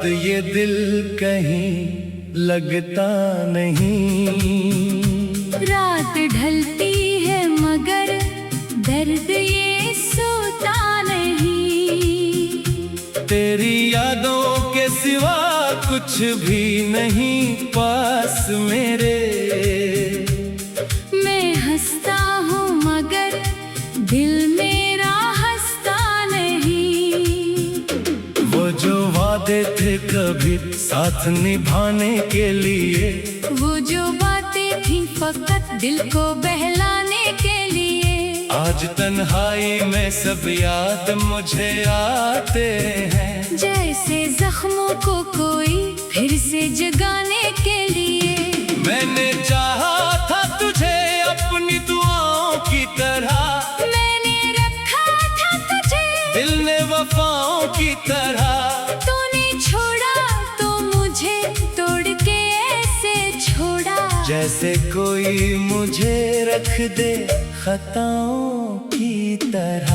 बाद ये दिल कहीं लगता नहीं। रात ढलती है मगर दर्द ये सोता नहीं। तेरी यादों के सिवा कुछ भी नहीं पास मेरे। मैं हंसता हूँ मगर दिल मेरा हंसता नहीं। वो जो वादे थे कभी साथ निभाने के लिए, वो जो बातें थी फकत दिल को बहलाने के लिए, आज तन्हाई में सब याद मुझे आते हैं। जैसे जख्मों को कोई फिर से जगाने के लिए। मैंने चाहा था तुझे अपनी दुआओं की तरह, मैंने रखा था तुझे दिल ने वफाओं की तरह। तूने छोड़ा तो मुझे तोड़ के ऐसे छोड़ा, जैसे कोई मुझे रख दे खताओं की तरह।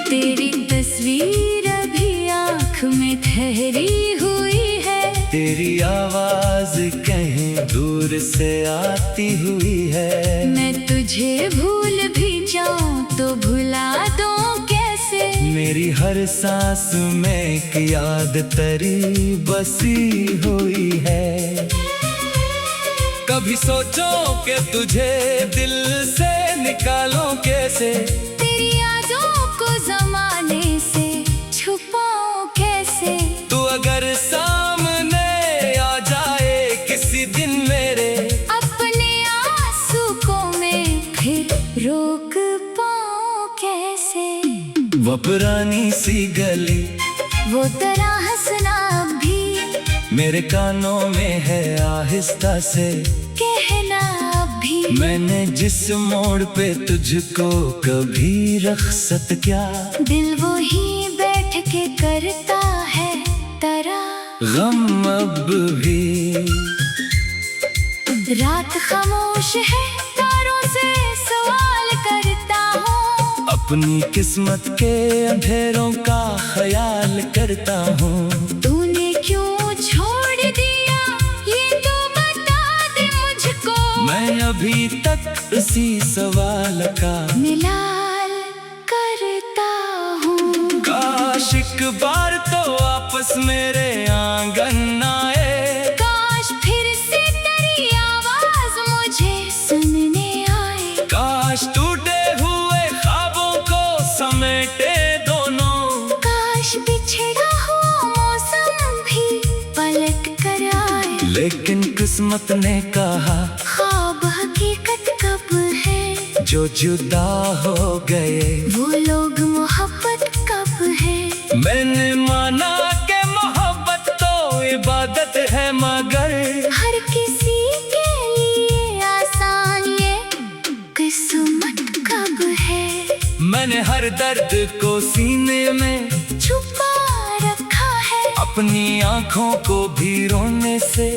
तेरी तस्वीर अभी आँख में ठहरी हुई है। तेरी आवाज कहीं दूर से आती हुई है। मैं तुझे भूल भी जाऊं तो भुला दूं कैसे। मेरी हर सांस में एक याद तेरी बसी हुई है। कभी सोचो कि तुझे दिल से निकालूं कैसे, तेरी यादों को जमाने से छुपाऊं कैसे। तू अगर सामने आ जाए किसी दिन मेरे, अपने आंसू को मैं फिर रोक पाऊं कैसे। वो पुरानी सी गली, वो तेरा हंसना भी मेरे कानों में है आहिस्ता से कहना भी। मैंने जिस मोड़ पे तुझको कभी रख्सत क्या, दिल वो ही बैठ के करता है तेरा गम अब भी। रात खामोश है तारों से सवाल करता हूँ। अपनी किस्मत के अंधेरों का ख्याल करता हूँ। तूने क्यों छोड़ दिया ये तो बता दे मुझको। मैं अभी तक उसी सवाल का मिलाल करता हूँ। काश एक बार तो वापस मेरे आंगन आए। काश फिर से तेरी आवाज मुझे सुनने आए। काश टूटे हुए ख्वाबों को समेटे दोनों। काश बिछड़ा हुआ मौसम भी पलट कर आए। लेकिन किस्मत ने कहा ख्वाब हकीकत कब है। जो जुदा हो गए वो लोग मोहब्बत कब है। मैंने माना कि मोहब्बत तो इबादत है, मगर हर किसी के लिए आसान ये किस्मत कब है। मैंने हर दर्द को सीने में छुपा रखा है। अपनी आँखों को भी रोने से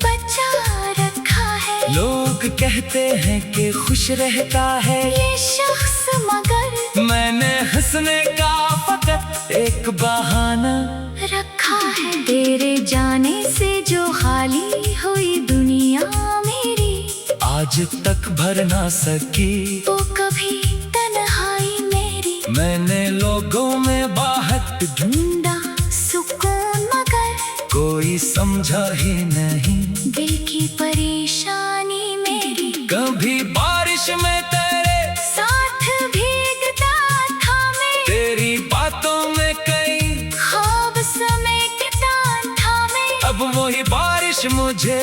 बचा रखा है। लोग कहते हैं कि खुश रहता है ये शख्स मगर मैंने हंसने का फकत एक बहाना रखा है। तेरे जाने से जो खाली हुई दुनिया मेरी, आज तक भर ना सकी वो कभी तन्हाई मेरी। मैंने लोगों में बाहर ढूंढा सुकून मगर कोई समझा ही नहीं दिल की परेशानी मेरी। कभी बारिश में तेरे साथ भीगता था मैं। तेरी बातों में कई ख्वाब समेटता था मैं। अब वही बारिश मुझे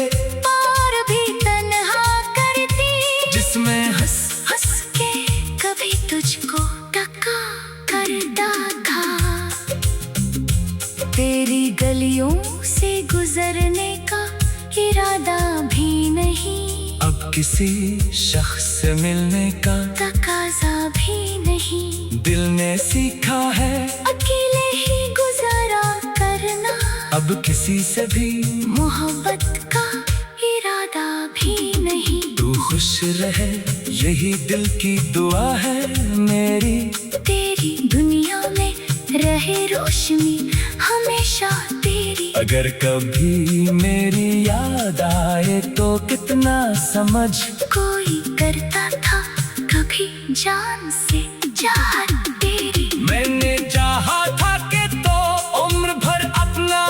और भी तन्हा करती, जिसमें हंस हंस के कभी तुझको टका करता था। तेरी गलियों से गुजरने का इरादा भी नहीं। अब किसी शख्स से मिलने का तकाजा भी नहीं। दिल ने सीखा है अकेले ही गुजारा करना। अब किसी से भी मोहब्बत का इरादा भी नहीं। तू खुश रहे यही दिल की दुआ है मेरी। तेरी दुनिया में रहे रोशनी हमेशा तेरी। अगर कभी मेरी याद आए तो कितना समझ कोई करता था कभी जान से चाहत तेरी। मैंने चाहा था कि तो उम्र भर अपना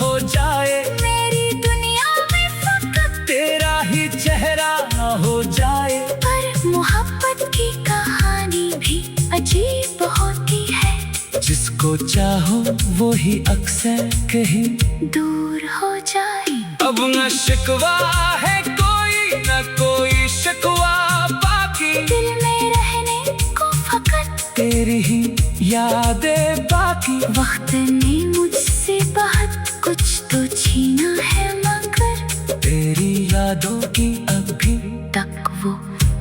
हो जाए। मेरी दुनिया में फकत तेरा ही चेहरा हो जाए। पर मोहब्बत की कहानी भी अजीब होती है। जिसको चाहो वो ही अक्सर कहीं दूर हो जाए। अब न शिकवा है कोई न कोई शिकवा बाकी। दिल में रहने को फकत तेरी ही यादें बाकी। वक्त ने मुझसे बहुत कुछ तो छीना है मगर तेरी यादों की अभी तक वो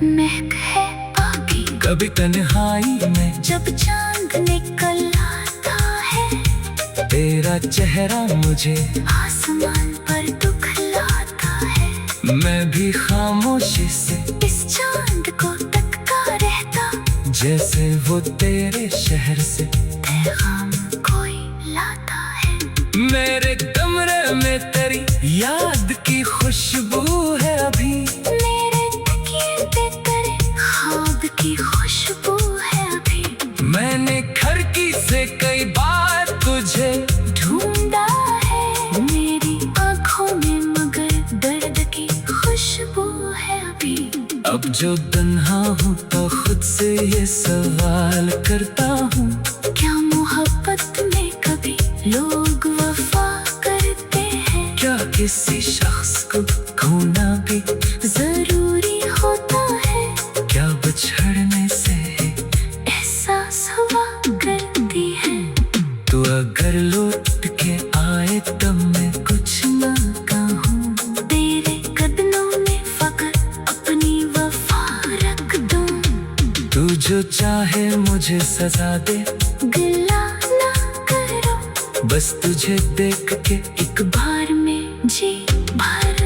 महक है बाकी। कभी तन्हाई में जब चांद निकल आता है तेरा चेहरा मुझे आसमान पर दुखलाता है। मैं भी खामोशी से इस चांद को तकता रहता जैसे वो तेरे शहर से पैगाम कोई लाता है। मेरे कमरे में तेरी याद की खुशबू है अभी। मेरे तकिए पे तेरे ख्वाब की खुशबू है अभी। मैंने खिड़की से कई बार तुझे ढूंढा है मेरी आँखों में मगर दर्द की खुशबू है अभी। अब जो तन्हा हूँ तो खुद से ये सवाल करता हूँ क्या मोहब्बत में कभी लोग वफा करते हैं? क्या किसी शख्स को खोना भी जरूरी होता है? क्या बिछड़ने से एहसास हुआ करती है। तू अगर लौट के आए तब मैं कुछ ना कहूँ। तेरे कदमों में फकत अपनी वफा रख दूं। तू जो चाहे मुझे सजा दे गिला ना करो बस तुझे देख के एक बार में जी भर